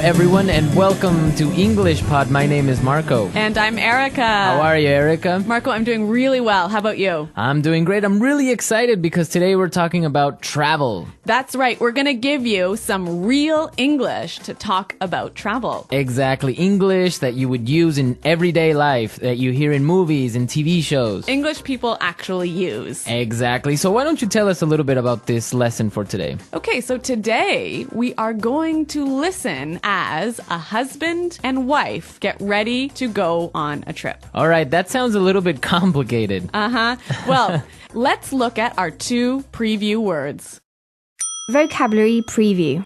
everyone, and welcome to English Pod. My name is Marco. And I'm Erica. How are you, Erica? Marco, I'm doing really well. How about you? I'm doing great. I'm really excited because today we're talking about travel. That's right. We're going to give you some real English to talk about travel. Exactly. English that you would use in everyday life, that you hear in movies and TV shows. English people actually use. Exactly. So why don't you tell us a little bit about this lesson for today? Okay, so today we are going to listen as a husband and wife get ready to go on a trip. All right, that sounds a little bit complicated. Well, let's look at our two preview words. Vocabulary preview.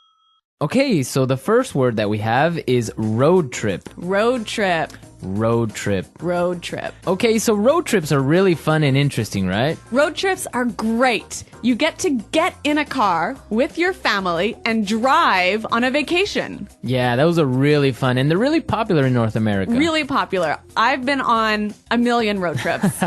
Okay, so the first word that we have is road trip. Road trip. Road trip. Road trip. Okay, so road trips are really fun and interesting, right? Road trips are great. You get to get in a car with your family and drive on a vacation. Yeah, those are really fun, and they're really popular in North America. Really popular. I've been on a million road trips.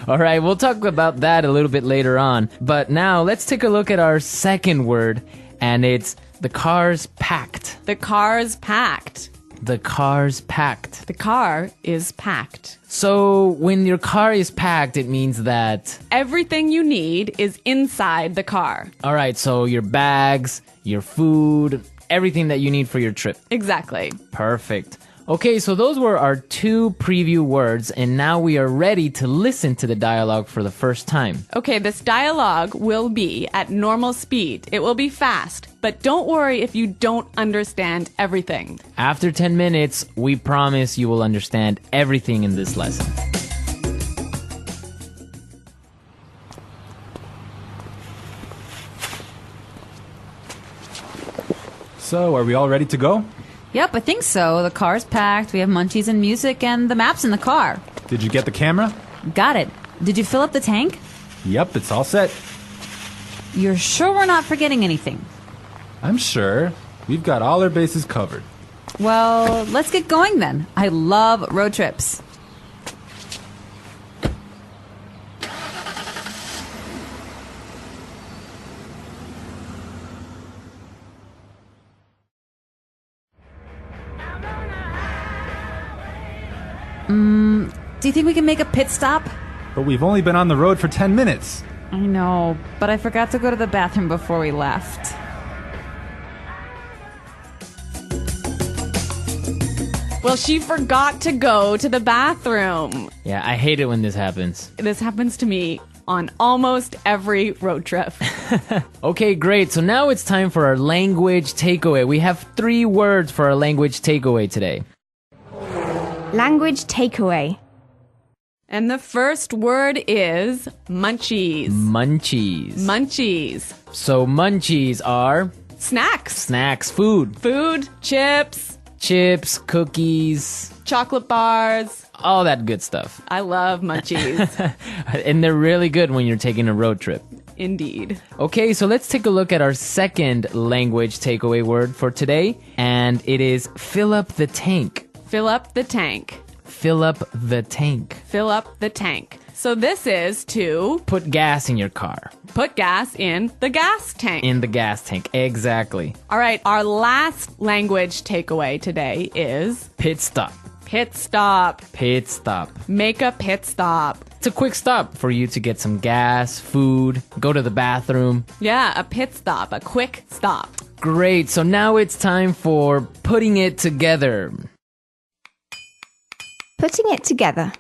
All right, we'll talk about that a little bit later on. But now, let's take a look at our second word, and it's the car's packed. The car's packed. The car's packed. The car is packed. So when your car is packed, it means that everything you need is inside the car. All right, so your bags, your food, everything that you need for your trip. Exactly. Perfect. Okay, so those were our two preview words, and now we are ready to listen to the dialogue for the first time. Okay, this dialogue will be at normal speed. It will be fast, but don't worry if you don't understand everything. After 10 minutes, we promise you will understand everything in this lesson. So, are we all ready to go? Yep, I think so. The car's packed, we have munchies and music, and the map's in the car. Did you get the camera? Got it. Did you fill up the tank? Yep, it's all set. You're sure we're not forgetting anything? I'm sure. We've got all our bases covered. Well, let's get going then. I love road trips. Do you think we can make a pit stop? But we've only been on the road for 10 minutes. I know, but I forgot to go to the bathroom before we left. Well, she forgot to go to the bathroom. Yeah, I hate it when this happens. This happens to me on almost every road trip. Okay, great. So now it's time for our language takeaway. We have 3 words for our language takeaway today. Language takeaway. And the first word is munchies. Munchies. Munchies. So munchies are Snacks. snacks, food. Food, chips, Chips, cookies, chocolate bars. all that good stuff. I love munchies. And they're really good when you're taking a road trip. Indeed. Okay, so let's take a look at our second language takeaway word for today, and it is fill up the tank. Fill up the tank. Fill up the tank. Fill up the tank. So this is to Put gas in your car. put gas in the gas tank. In the gas tank. Exactly. All right, our last language takeaway today is Pit stop. pit stop. Pit stop. Make a pit stop. It's a quick stop for you to get some gas, food, go to the bathroom. Yeah, a pit stop, a quick stop. Great, so now it's time for putting it together. Putting it together.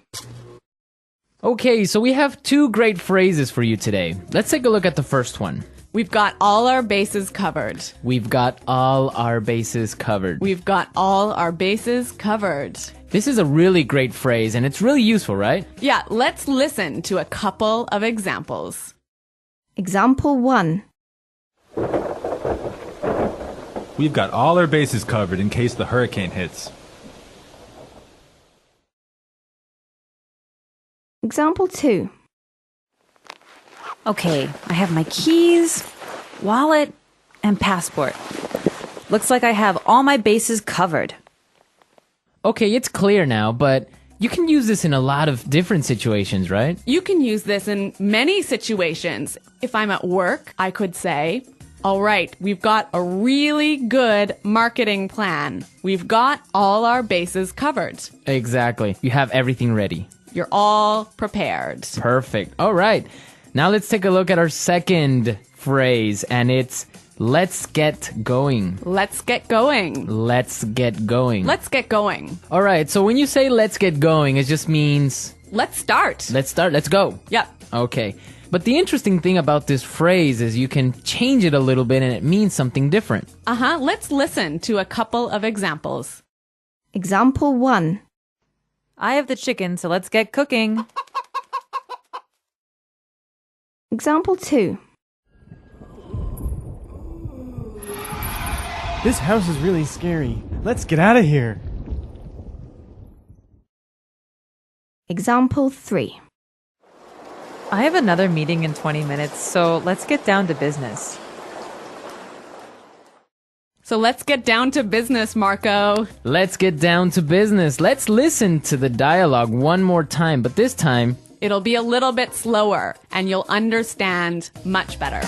Okay, so we have 2 great phrases for you today. Let's take a look at the first one. We've got all our bases covered. We've got all our bases covered. We've got all our bases covered. This is a really great phrase, and it's really useful, right? Yeah, let's listen to a couple of examples. Example 1. We've got all our bases covered in case the hurricane hits. Example 2. Okay, I have my keys, wallet, and passport. Looks like I have all my bases covered. Okay, it's clear now, but you can use this in a lot of different situations, right? You can use this in many situations. If I'm at work, I could say, All right, we've got a really good marketing plan. We've got all our bases covered. Exactly. You have everything ready. You're all prepared. Perfect. All right. Now let's take a look at our second phrase, and it's let's get going. Let's get going. Let's get going. Let's get going. All right. So when you say let's get going, it just means Let's start. let's start. Let's go. Yep. Okay. But the interesting thing about this phrase is you can change it a little bit and it means something different. Let's listen to a couple of examples. Example 1. I have the chicken, so let's get cooking. Example 2. This house is really scary. Let's get out of here. Example 3. I have another meeting in 20 minutes, so let's get down to business. So let's get down to business, Marco. Let's get down to business. Let's listen to the dialogue one more time, but this time It'll be a little bit slower and you'll understand much better.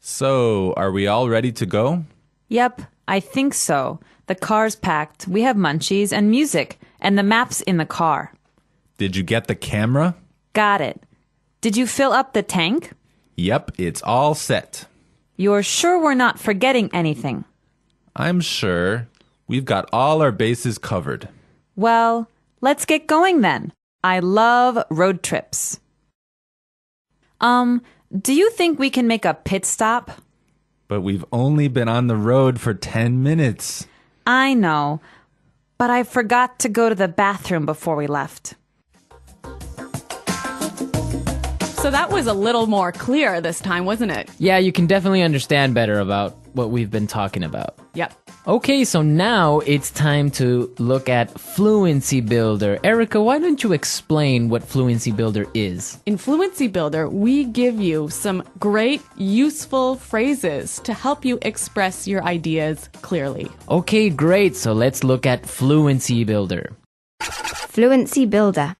So, are we all ready to go? Yep, I think so. The car's packed, we have munchies and music, and the map's in the car. Did you get the camera? Got it. Did you fill up the tank? Yep, it's all set. You're sure we're not forgetting anything? I'm sure. We've got all our bases covered. Well, let's get going then. I love road trips. Do you think we can make a pit stop? But we've only been on the road for 10 minutes. I know, but I forgot to go to the bathroom before we left. So that was a little more clear this time, wasn't it? yeah, you can definitely understand better about what we've been talking about. Yep. Okay, so now it's time to look at Fluency Builder. Erica, why don't you explain what Fluency Builder is? In Fluency Builder, we give you some great, useful phrases to help you express your ideas clearly. Okay, great. So let's look at Fluency Builder. Fluency Builder.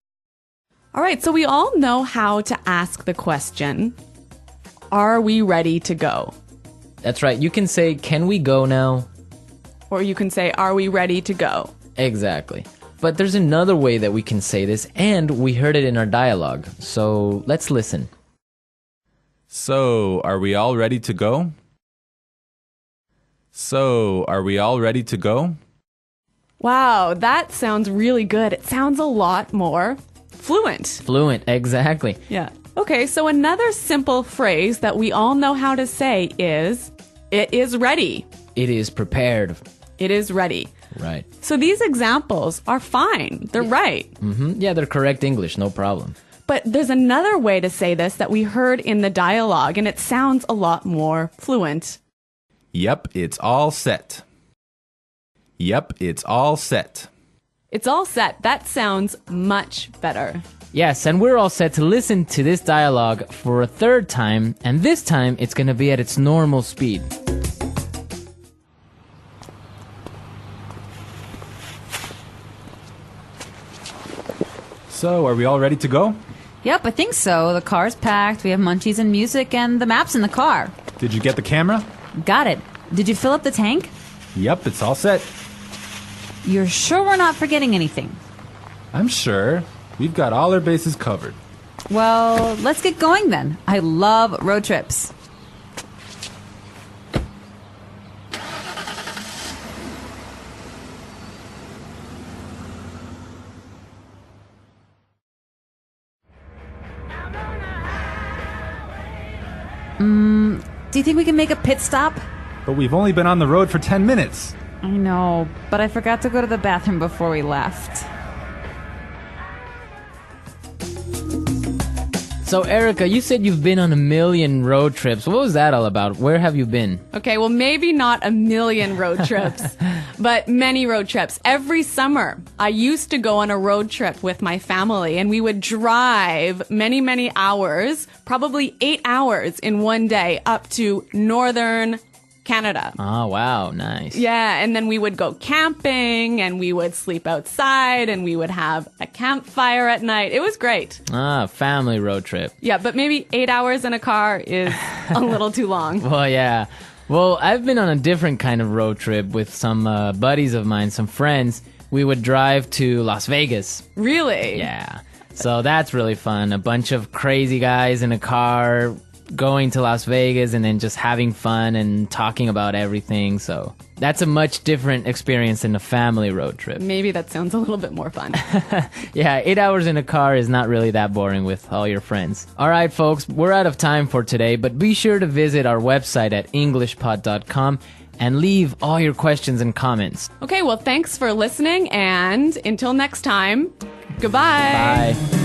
All right, so we all know how to ask the question, are we ready to go? That's right. You can say, can we go now? Or you can say, are we ready to go? Exactly. But there's another way that we can say this, and we heard it in our dialogue. So let's listen. So, are we all ready to go? So, are we all ready to go? Wow, that sounds really good. It sounds a lot more fluent. Fluent, exactly. Yeah. Okay, so another simple phrase that we all know how to say is, it is ready. It is prepared. It is ready. Right. So these examples are fine. They're right. Yeah, they're correct English, no problem. But there's another way to say this that we heard in the dialogue, and it sounds a lot more fluent. Yep, it's all set. Yep, it's all set. It's all set. That sounds much better. Yes, and we're all set to listen to this dialogue for a third time, and this time it's going to be at its normal speed. So, are we all ready to go? Yep, I think so. The car's packed, we have munchies and music, and the map's in the car. Did you get the camera? Got it. Did you fill up the tank? Yep, it's all set. You're sure we're not forgetting anything? I'm sure. We've got all our bases covered. Well, let's get going then. I love road trips. Do you think we can make a pit stop? But we've only been on the road for 10 minutes. I know, but I forgot to go to the bathroom before we left. So, Erica, you said you've been on a million road trips. What was that all about? Where have you been? Okay, well, maybe not a million road trips, but many road trips. Every summer, I used to go on a road trip with my family, and we would drive many, many hours, probably 8 hours in one day, up to northern Canada. Oh, wow. Nice. Yeah, and then we would go camping and we would sleep outside and we would have a campfire at night. It was great. Family road trip. Yeah, but maybe 8 hours in a car is a little too long. Well, yeah. Well, I've been on a different kind of road trip with some buddies of mine, some friends. We would drive to Las Vegas. Really? Yeah. So that's really fun. A bunch of crazy guys in a car going to Las Vegas and then just having fun and talking about everything. So that's a much different experience than a family road trip. Maybe that sounds a little bit more fun. Yeah, 8 hours in a car is not really that boring with all your friends. All right, folks, we're out of time for today, but be sure to visit our website at englishpod.com and leave all your questions and comments. Okay, well, thanks for listening, and until next time, goodbye. Bye.